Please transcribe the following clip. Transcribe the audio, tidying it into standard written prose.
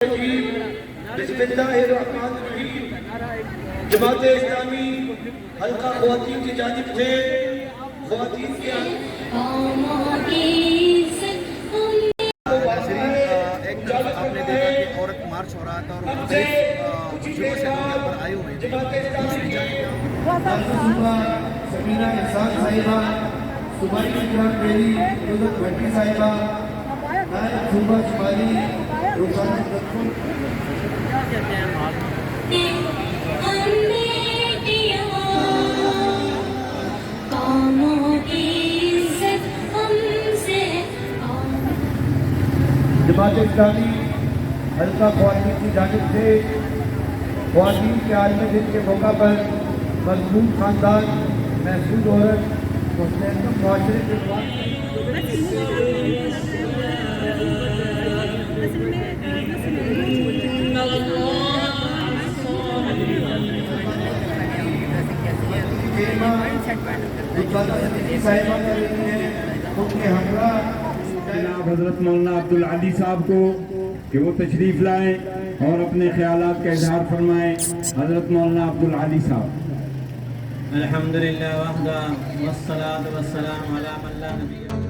بسم اللہ الرحمن الرحیم۔ جماعت اسلامی حلقہ خواتین کی جانب سے خواتین کے ایک طرف آپ نے دیکھا کہ عورت مارچ ہو رہا تھا اور مختلف جگہوں سے لوگ یہاں پر آئے ہوئے تھے۔ دوسری جانب سمینہ احسان صاحبہ، صوبائی انتظام پیری عزت بھٹی صاحبہ، نائب صوبہ شمالی روشان رکھن جماعت اسلامی حلقہ خواتین کی جانب سے خواتین کے عالم دن کے موقع پر مضمون خاندان محفوظ عورت مستحکم معاشرے کے جناب حضرت مولانا عبدالعلی صاحب کو کہ وہ تشریف لائیں اور اپنے خیالات کا اظہار فرمائیں۔ حضرت مولانا عبدالعلی صاحب۔ الحمدللہ وحدہ والصلاة والسلام علی من لا نبی